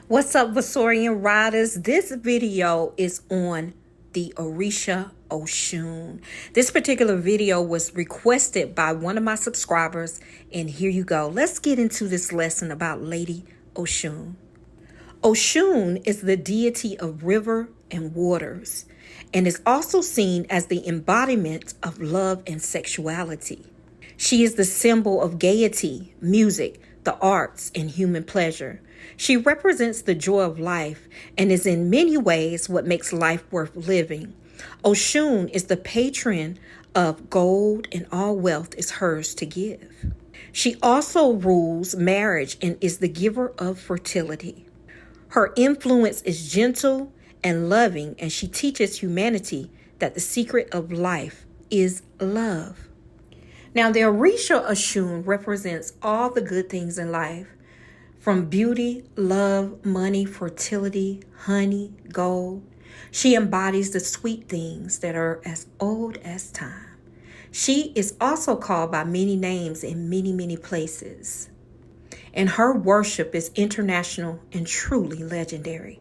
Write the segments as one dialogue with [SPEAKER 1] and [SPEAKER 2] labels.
[SPEAKER 1] What's up, Vasorian riders? This video is on the Orisha Oshun. This particular video was requested by one of my subscribers, and here you go. Let's get into this lesson about Lady Oshun. Oshun is the deity of river and waters, and is also seen as the embodiment of love and sexuality. She is the symbol of gaiety, music, the arts, and human pleasure. She represents the joy of life and is in many ways what makes life worth living. Oshun is the patron of gold, and all wealth is hers to give. She also rules marriage and is the giver of fertility. Her influence is gentle and loving, and she teaches humanity that the secret of life is love. Now, the Orisha Oshun represents all the good things in life, from beauty, love, money, fertility, honey, gold. She embodies the sweet things that are as old as time. She is also called by many names in many places, and her worship is international and truly legendary.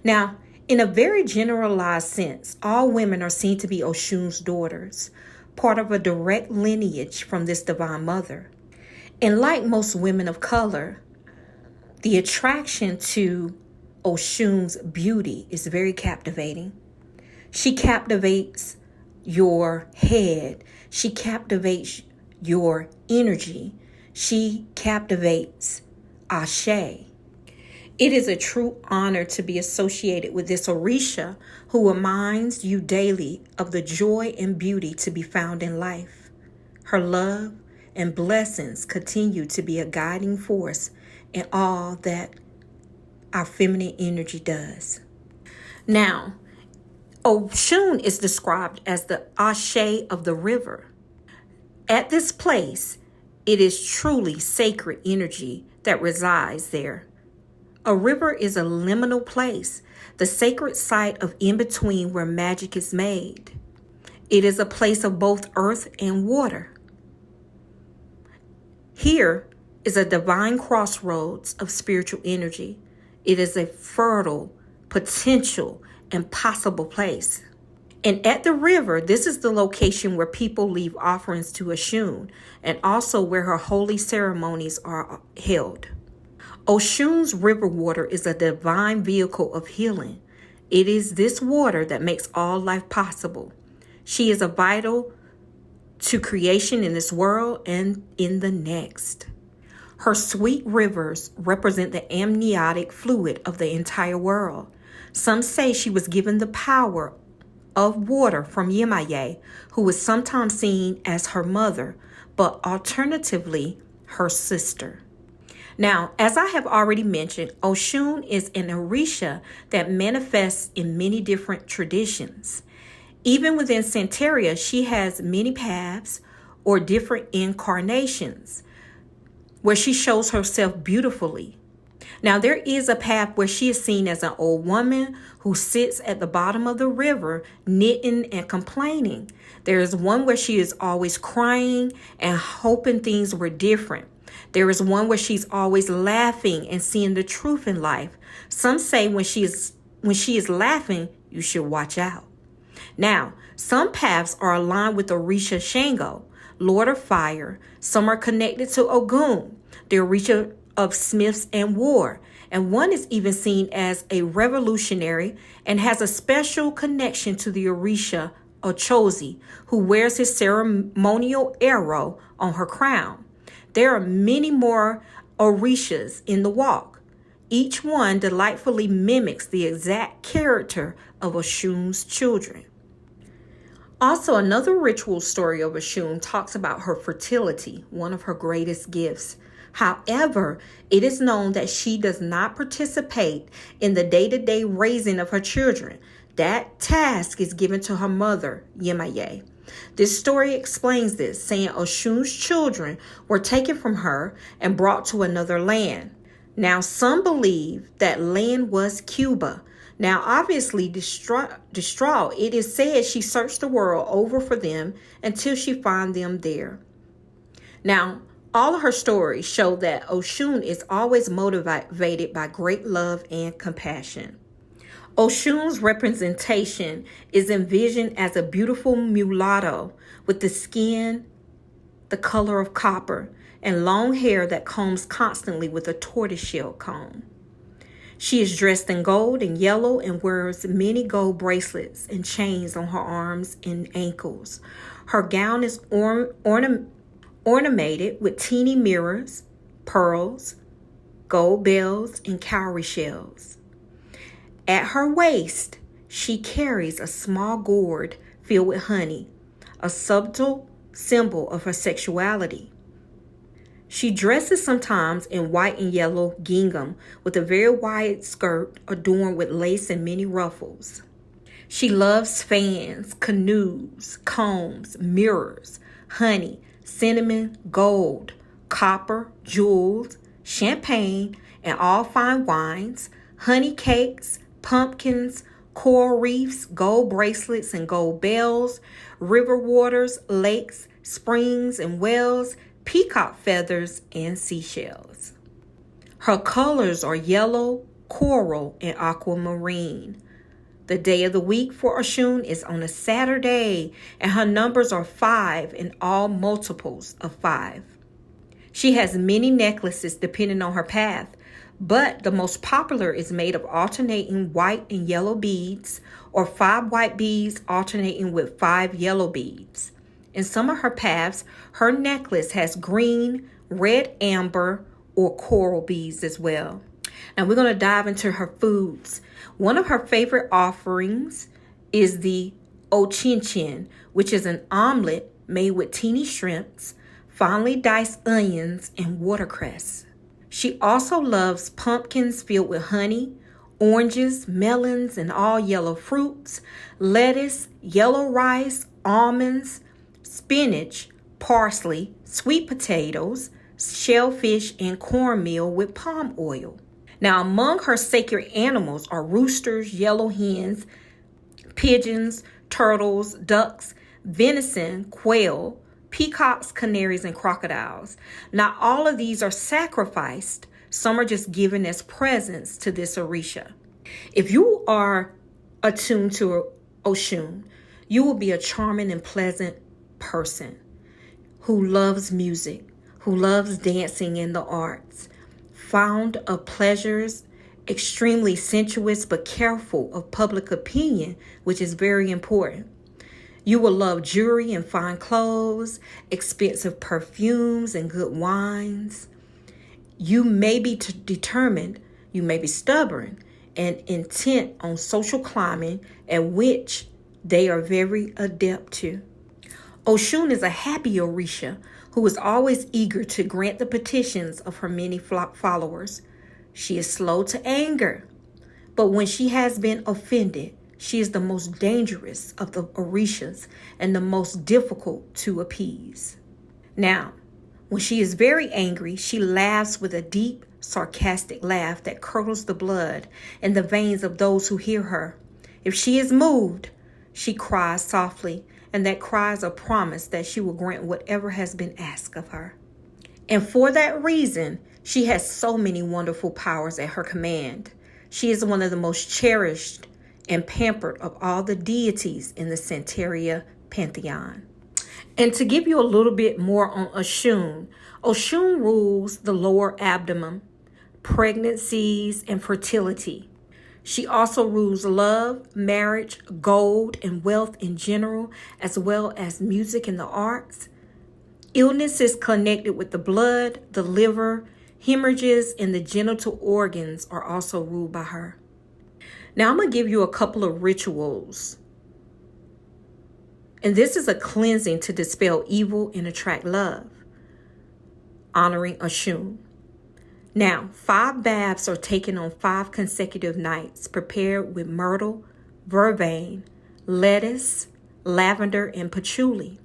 [SPEAKER 1] Now, in a very generalized sense, all women are seen to be Oshun's daughters, part of a direct lineage from this divine mother. And like most women of color, the attraction to Oshun's beauty is very captivating. She captivates your head. She captivates your energy. She captivates Ashe. It is a true honor to be associated with this Orisha who reminds you daily of the joy and beauty to be found in life. Her love and blessings continue to be a guiding force in all that our feminine energy does. Now, Oshun is described as the Ashe of the river. At this place, it is truly sacred energy that resides there. A river is a liminal place, the sacred site of in-between where magic is made. It is a place of both earth and water. Here is a divine crossroads of spiritual energy. It is a fertile, potential, and possible place. And at the river, this is the location where people leave offerings to Oshun, and also where her holy ceremonies are held. Oshun's river water is a divine vehicle of healing. It is this water that makes all life possible. She is a vital to creation in this world and in the next. Her sweet rivers represent the amniotic fluid of the entire world. Some say she was given the power of water from Yemaye, who was sometimes seen as her mother, but alternatively, her sister. Now, as I have already mentioned, Oshun is an Orisha that manifests in many different traditions. Even within Santeria, she has many paths or different incarnations where she shows herself beautifully. Now, there is a path where she is seen as an old woman who sits at the bottom of the river knitting and complaining. There is one where she is always crying and hoping things were different. There is one where she's always laughing and seeing the truth in life. Some say when she is laughing, you should watch out. Now, some paths are aligned with Orisha Shango, Lord of Fire. Some are connected to Ogun, the Orisha of Smiths and War. And one is even seen as a revolutionary and has a special connection to the Orisha Ochozi, who wears his ceremonial arrow on her crown. There are many more Orishas in the walk. Each one delightfully mimics the exact character of Oshun's children. Also, another ritual story of Oshun talks about her fertility, one of her greatest gifts. However, it is known that she does not participate in the day-to-day raising of her children. That task is given to her mother, Yemaye. This story explains this, saying Oshun's children were taken from her and brought to another land. Now, some believe that land was Cuba. Now, obviously distraught, it is said she searched the world over for them until she found them there. Now, All of her stories show that Oshun is always motivated by great love and compassion. Oshun's representation is envisioned as a beautiful mulatto with the skin the color of copper and long hair that combs constantly with a tortoiseshell comb. She is dressed in gold and yellow and wears many gold bracelets and chains on her arms and ankles. Her gown is ornamented with teeny mirrors, pearls, gold bells, and cowrie shells. At her waist, she carries a small gourd filled with honey, a subtle symbol of her sexuality. She dresses sometimes in white and yellow gingham with a very wide skirt adorned with lace and many ruffles. She loves fans, canoes, combs, mirrors, honey, cinnamon, gold, copper, jewels, champagne, and all fine wines, honey cakes, pumpkins, coral reefs, gold bracelets and gold bells, river waters, lakes, springs and wells, peacock feathers, and seashells. Her colors are yellow, coral, and aquamarine. The day of the week for Oshun is on a Saturday, and her numbers are 5 and all multiples of 5. She has many necklaces depending on her path, but the most popular is made of alternating white and yellow beads, or 5 white beads alternating with 5 yellow beads. In some of her paths, her necklace has green, red amber, or coral beads as well. Now we're going to dive into her foods. One of her favorite offerings is the Ochinchin, which is an omelet made with teeny shrimps, finely diced onions, and watercress. She also loves pumpkins filled with honey, oranges, melons, and all yellow fruits, lettuce, yellow rice, almonds, spinach, parsley, sweet potatoes, shellfish, and cornmeal with palm oil. Now, among her sacred animals are roosters, yellow hens, pigeons, turtles, ducks, venison, quail, peacocks, canaries, and crocodiles. Not all of these are sacrificed. Some are just given as presents to this Orisha. If you are attuned to Oshun, you will be a charming and pleasant person who loves music, who loves dancing and the arts, fond of pleasures, extremely sensuous but careful of public opinion, which is very important. You will love jewelry and fine clothes, expensive perfumes and good wines. You may be determined, you may be stubborn and intent on social climbing, at which they are very adept to. Oshun is a happy Orisha who is always eager to grant the petitions of her many followers. She is slow to anger, but when she has been offended, she is the most dangerous of the Orishas and the most difficult to appease. Now, when she is very angry, she laughs with a deep, sarcastic laugh that curdles the blood in the veins of those who hear her. If she is moved, she cries softly, and that cry is a promise that she will grant whatever has been asked of her. And for that reason, she has so many wonderful powers at her command. She is one of the most cherished and pampered of all the deities in the Santeria pantheon. And to give you a little bit more on Oshun, Oshun rules the lower abdomen, pregnancies, and fertility. She also rules love, marriage, gold, and wealth in general, as well as music and the arts. Illnesses connected with the blood, the liver, hemorrhages, and the genital organs are also ruled by her. Now I'm going to give you a couple of rituals. And this is a cleansing to dispel evil and attract love, honoring Oshun. Now, 5 baths are taken on 5 consecutive nights, prepared with myrtle, vervain, lettuce, lavender, and patchouli.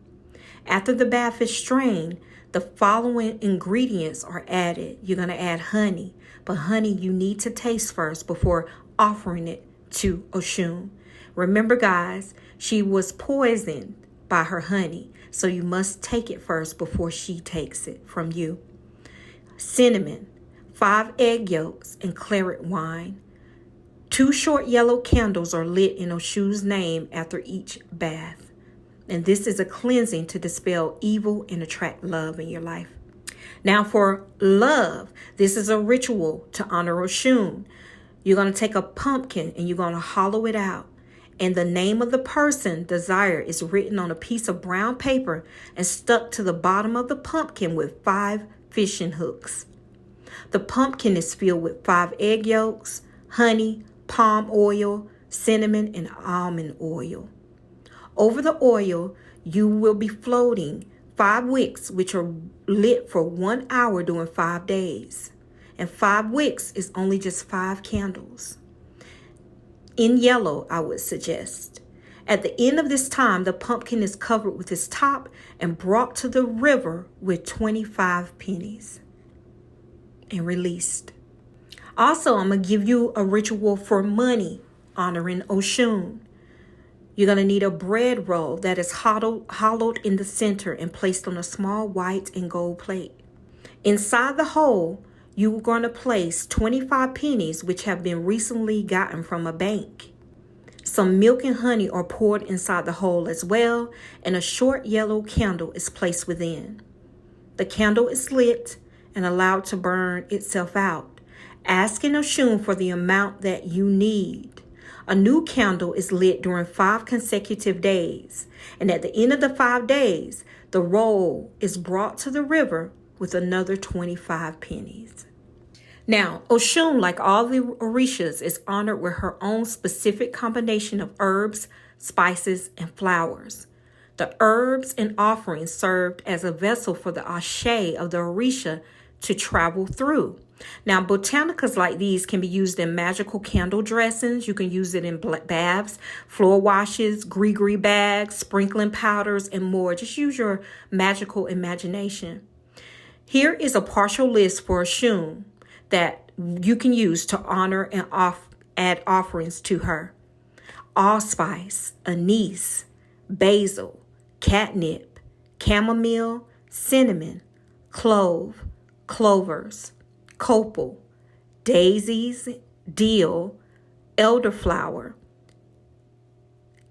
[SPEAKER 1] After the bath is strained, the following ingredients are added. You're going to add honey, but honey you need to taste first before offering it to Oshun. Remember, guys, she was poisoned by her honey, so you must take it first before she takes it from you. Cinnamon, 5 egg yolks, and claret wine. 2 short yellow candles are lit in Oshun's name after each bath. And this is a cleansing to dispel evil and attract love in your life. Now for love, this is a ritual to honor Oshun. You're going to take a pumpkin and you're going to hollow it out. And the name of the person desired is written on a piece of brown paper and stuck to the bottom of the pumpkin with 5 fishing hooks. The pumpkin is filled with 5 egg yolks, honey, palm oil, cinnamon, and almond oil. Over the oil, you will be floating 5 wicks, which are lit for 1 hour during 5 days. And 5 wicks is only just 5 candles. In yellow, I would suggest. At the end of this time, the pumpkin is covered with its top and brought to the river with 25 pennies and released. Also, I'm going to give you a ritual for money honoring Oshun. You're going to need a bread roll that is hollowed in the center and placed on a small white and gold plate. Inside the hole, you are going to place 25 pennies which have been recently gotten from a bank. Some milk and honey are poured inside the hole as well, and a short yellow candle is placed within. The candle is lit and allowed to burn itself out, asking Oshun for the amount that you need. A new candle is lit during 5 consecutive days, and at the end of the 5 days, the roll is brought to the river with another 25 pennies. Now, Oshun, like all the Orishas, is honored with her own specific combination of herbs, spices, and flowers. The herbs and offerings served as a vessel for the ashe of the Orisha to travel through. Now, botanicas like these can be used in magical candle dressings. You can use it in baths, floor washes, gree bags, sprinkling powders, and more. Just use your magical imagination. Here is a partial list for Oshun that you can use to honor and add offerings to her. Allspice, anise, basil, catnip, chamomile, cinnamon, clove, clovers, copal, daisies, dill, elderflower,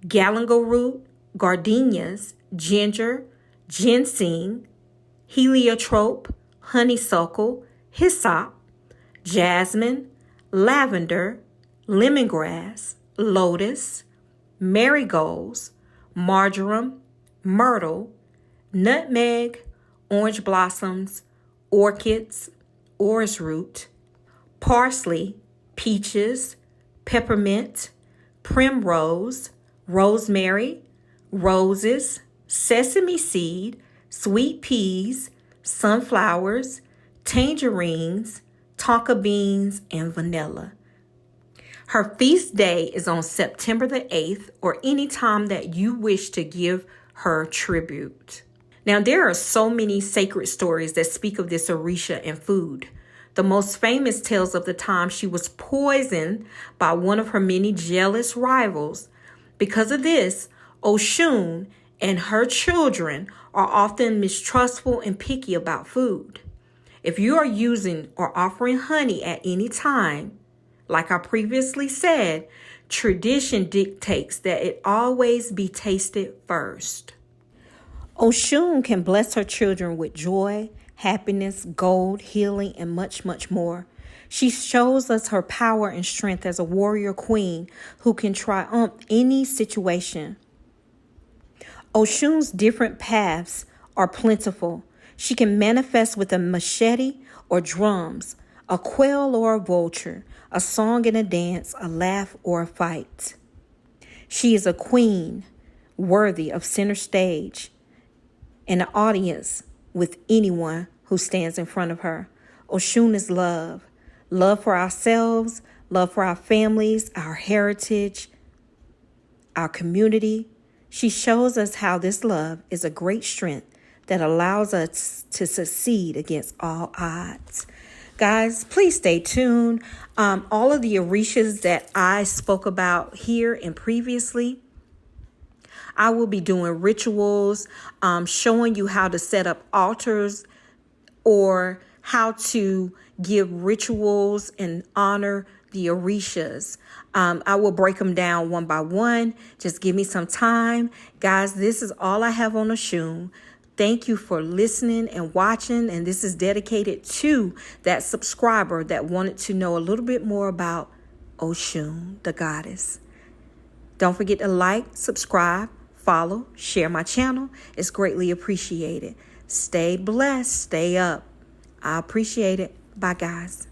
[SPEAKER 1] galangal root, gardenias, ginger, ginseng, heliotrope, honeysuckle, hyssop, jasmine, lavender, lemongrass, lotus, marigolds, marjoram, myrtle, nutmeg, orange blossoms, orchids, orris root, parsley, peaches, peppermint, primrose, rosemary, roses, sesame seed, sweet peas, sunflowers, tangerines, tonka beans, and vanilla. Her feast day is on September the 8th or any time that you wish to give her tribute. Now, there are so many sacred stories that speak of this Orisha and food. The most famous tells of the time she was poisoned by one of her many jealous rivals. Because of this, Oshun and her children are often mistrustful and picky about food. If you are using or offering honey at any time, like I previously said, tradition dictates that it always be tasted first. Oshun can bless her children with joy, happiness, gold, healing, and much, much more. She shows us her power and strength as a warrior queen who can triumph any situation. Oshun's different paths are plentiful. She can manifest with a machete or drums, a quail or a vulture, a song and a dance, a laugh or a fight. She is a queen worthy of center stage and an audience with anyone who stands in front of her. Oshun is love. Love for ourselves, love for our families, our heritage, our community. She shows us how this love is a great strength that allows us to succeed against all odds. Guys, please stay tuned. All of the Orishas that I spoke about here and previously, I will be doing rituals, showing you how to set up altars or how to give rituals and honor the Orishas. I will break them down one by one. Just give me some time. Guys, this is all I have on Oshun. Thank you for listening and watching. And this is dedicated to that subscriber that wanted to know a little bit more about Oshun, the goddess. Don't forget to like, subscribe, follow, share my channel. It's greatly appreciated. Stay blessed. Stay up. I appreciate it. Bye, guys.